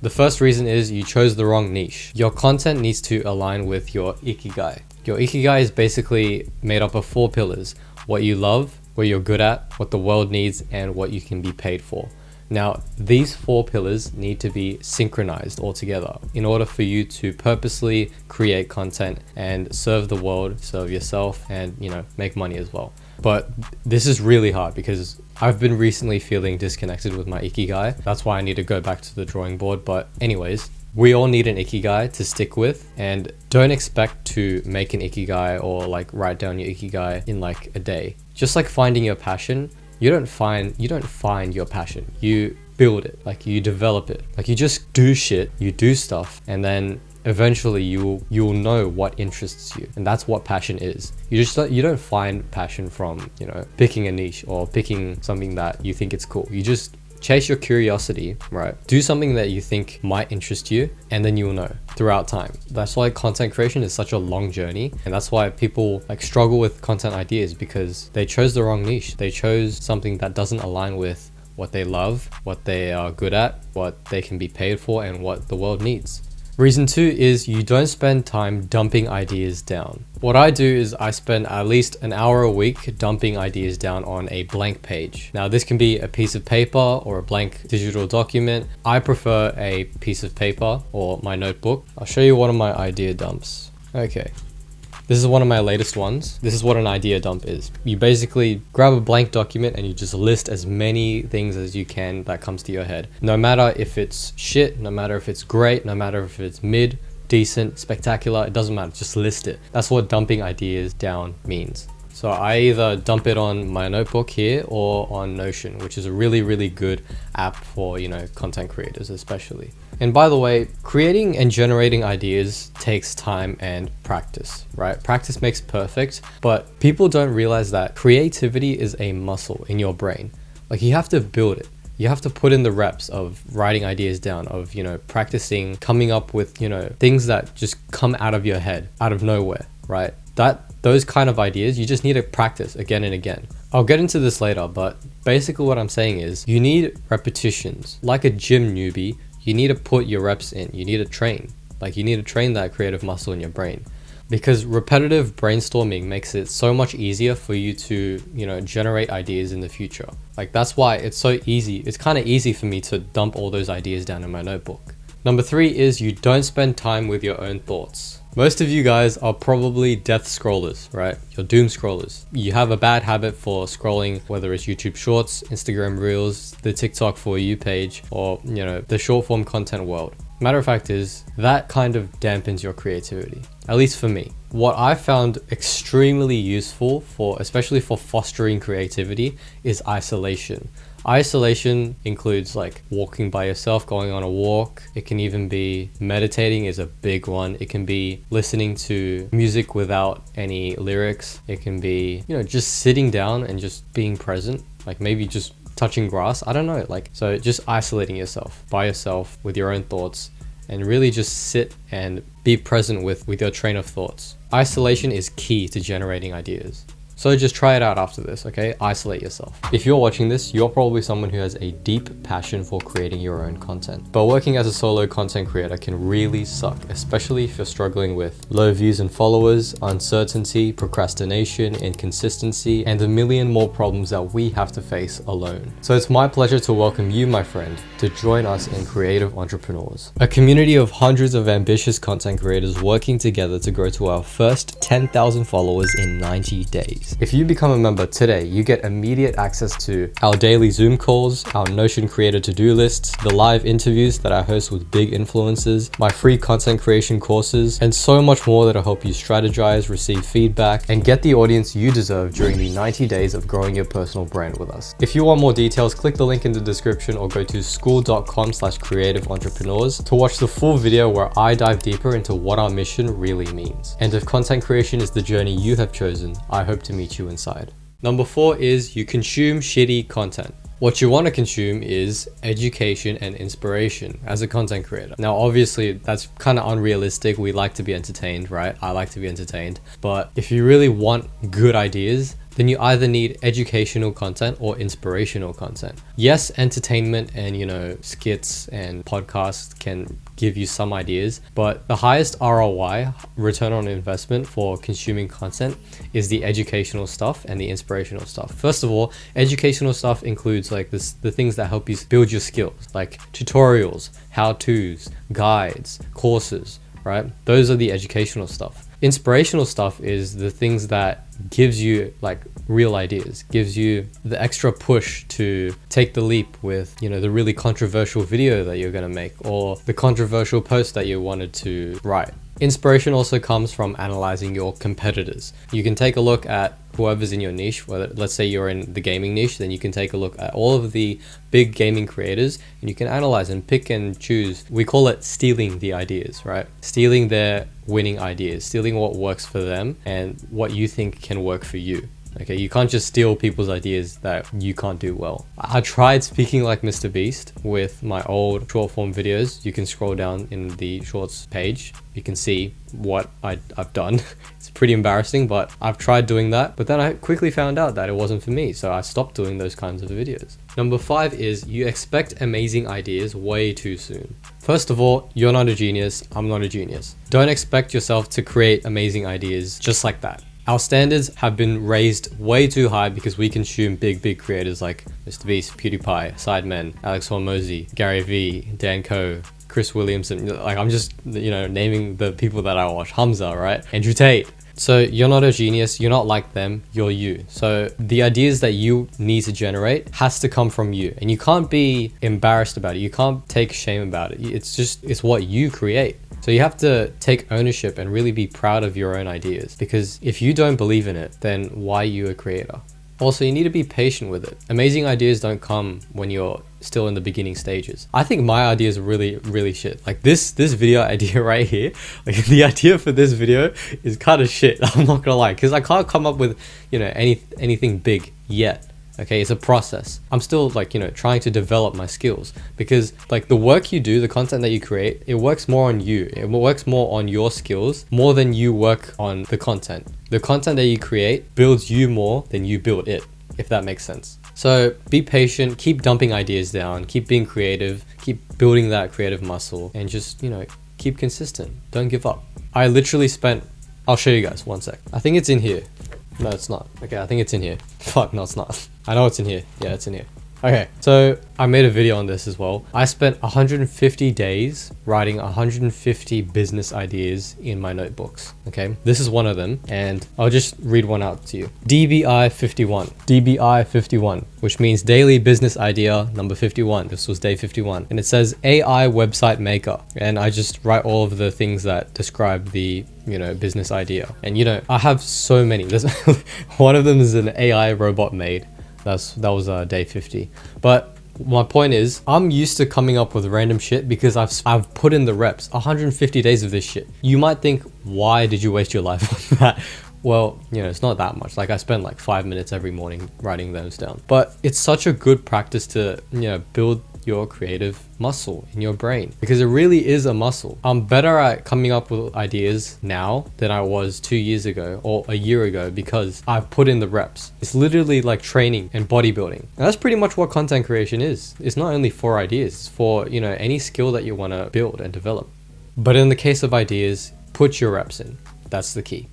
The first reason is you chose the wrong niche. Your content needs to align with your ikigai. Your ikigai is basically made up of 4 pillars: what you love, what you're good at, what the world needs, and what you can be paid for. Now, these 4 pillars need to be synchronized all together in order for you to purposely create content and serve the world, serve yourself, and make money as well. But this is really hard because I've been recently feeling disconnected with my ikigai. That's why I need to go back to the drawing board. But anyways, we all need an ikigai to stick with, and don't expect to make an ikigai or like write down your ikigai in like a day. Just like finding your passion, you don't find your passion. You build it, like you develop it. Like you just do shit, you do stuff, and then eventually you'll know what interests you, and that's what passion is. You don't find passion from picking a niche or picking something that you think it's cool. You just chase your curiosity, right? Do something that you think might interest you, and then you'll know throughout time. That's why content creation is such a long journey, and that's why people like struggle with content ideas, because they chose the wrong niche. They chose something that doesn't align with what they love, what they are good at, what they can be paid for, and what the world needs. Reason 2 is you don't spend time dumping ideas down. What I do is I spend at least an hour a week dumping ideas down on a blank page. Now this can be a piece of paper or a blank digital document. I prefer a piece of paper or my notebook. I'll show you one of my idea dumps. Okay. This is one of my latest ones. This is what an idea dump is. You basically grab a blank document and you just list as many things as you can that comes to your head. No matter if it's shit, no matter if it's great, no matter if it's mid, decent, spectacular, it doesn't matter, just list it. That's what dumping ideas down means. So I either dump it on my notebook here or on Notion, which is a really, really good app for, content creators especially. And by the way, creating and generating ideas takes time and practice, right? Practice makes perfect, but people don't realize that creativity is a muscle in your brain. Like you have to build it. You have to put in the reps of writing ideas down, of, practicing, coming up with, things that just come out of your head, out of nowhere, right? Those kind of ideas, you just need to practice again and again. I'll get into this later, but basically what I'm saying is you need repetitions. Like a gym newbie, you need to put your reps in. You need to train. Like you need to train that creative muscle in your brain, because repetitive brainstorming makes it so much easier for you to, generate ideas in the future. Like that's why it's so easy. It's kind of easy for me to dump all those ideas down in my notebook. Number 3 is you don't spend time with your own thoughts. Most of you guys are probably death scrollers, right? You're doom scrollers. You have a bad habit for scrolling, whether it's YouTube Shorts, Instagram Reels, the TikTok For You page, or, the short form content world. Matter of fact is, that kind of dampens your creativity, at least for me. What I found extremely useful especially for fostering creativity, is isolation. Isolation includes like walking by yourself, going on a walk. It can even be meditating is a big one. It can be listening to music without any lyrics. It can be, just sitting down and just being present, like maybe just touching grass. I don't know, so just isolating yourself by yourself with your own thoughts, and really just sit and be present with your train of thoughts. Isolation is key to generating ideas. So just try it out after this, okay? Isolate yourself. If you're watching this, you're probably someone who has a deep passion for creating your own content. But working as a solo content creator can really suck, especially if you're struggling with low views and followers, uncertainty, procrastination, inconsistency, and a million more problems that we have to face alone. So it's my pleasure to welcome you, my friend, to join us in Creative Entrepreneurs, a community of hundreds of ambitious content creators working together to grow to our first 10,000 followers in 90 days. If you become a member today, you get immediate access to our daily Zoom calls, our Notion creator to-do lists, the live interviews that I host with big influencers, my free content creation courses, and so much more that'll help you strategize, receive feedback, and get the audience you deserve during the 90 days of growing your personal brand with us. If you want more details, click the link in the description or go to school.com/creative entrepreneurs to watch the full video where I dive deeper into what our mission really means. And if content creation is the journey you have chosen, I hope to meet you inside. Number 4 is you consume shitty content. What you want to consume is education and inspiration as a content creator. Now, obviously, that's kind of unrealistic. We like to be entertained, right? I like to be entertained. But if you really want good ideas, then you either need educational content or inspirational content. Yes, entertainment and, skits and podcasts can give you some ideas, but the highest ROI, return on investment, for consuming content is the educational stuff and the inspirational stuff. First of all, educational stuff includes like the things that help you build your skills, like tutorials, how-tos, guides, courses, right? Those are the educational stuff. Inspirational stuff is the things that gives you like real ideas, gives you the extra push to take the leap with, the really controversial video that you're going to make, or the controversial post that you wanted to write. Inspiration also comes from analyzing your competitors. You can take a look at whoever's in your niche, whether let's say you're in the gaming niche, then you can take a look at all of the big gaming creators and you can analyze and pick and choose. We call it stealing the ideas, right? Stealing their winning ideas, stealing what works for them and what you think can work for you. Okay, you can't just steal people's ideas that you can't do well. I tried speaking like Mr. Beast with my old short form videos. You can scroll down in the shorts page. You can see what I've done. It's pretty embarrassing, but I've tried doing that. But then I quickly found out that it wasn't for me, so I stopped doing those kinds of videos. Number 5 is you expect amazing ideas way too soon. First of all, you're not a genius. I'm not a genius. Don't expect yourself to create amazing ideas just like that. Our standards have been raised way too high because we consume big creators like Mr. Beast, PewDiePie, Sidemen, Alex Hormozi, Gary Vee, Dan Koh, Chris Williamson. Like I'm just, naming the people that I watch. Hamza, right? Andrew Tate. So you're not a genius, you're not like them, you're you. So the ideas that you need to generate has to come from you, and you can't be embarrassed about it. You can't take shame about it. It's what you create. So you have to take ownership and really be proud of your own ideas, because if you don't believe in it, then why are you a creator? Also, you need to be patient with it. Amazing ideas don't come when you're still in the beginning stages. I think my idea is really shit. Like this video idea right here, like the idea for this video is kind of shit. I'm not gonna lie, because I can't come up with, anything big yet. Okay, it's a process. I'm still trying to develop my skills, because like the work you do, the content that you create, it works more on you. It works more on your skills more than you work on the content. The content that you create builds you more than you build it, if that makes sense. So be patient, keep dumping ideas down, keep being creative, keep building that creative muscle, and just, keep consistent. Don't give up. I literally spent, I'll show you guys, one sec. I think it's in here. No, it's not. Okay, I think it's in here. Fuck, no, it's not. I know it's in here. Yeah, it's in here. Okay, so I made a video on this as well. I spent 150 days writing 150 business ideas in my notebooks. Okay, this is one of them, and I'll just read one out to you. DBI 51. DBI 51, which means daily business idea number 51. This was day 51. And it says AI website maker. And I just write all of the things that describe the business idea. And I have so many. There's one of them is an AI robot made. That was day 50. But my point is, I'm used to coming up with random shit because I've put in the reps. 150 days of this shit. You might think, why did you waste your life on that? Well, it's not that much. Like I spend like 5 minutes every morning writing those down. But it's such a good practice to, build your creative muscle in your brain, because it really is a muscle. I'm better at coming up with ideas now than I was 2 years ago or a year ago, because I've put in the reps. It's literally like training and bodybuilding. And that's pretty much what content creation is. It's not only for ideas, it's for, any skill that you want to build and develop. But in the case of ideas, put your reps in. That's the key.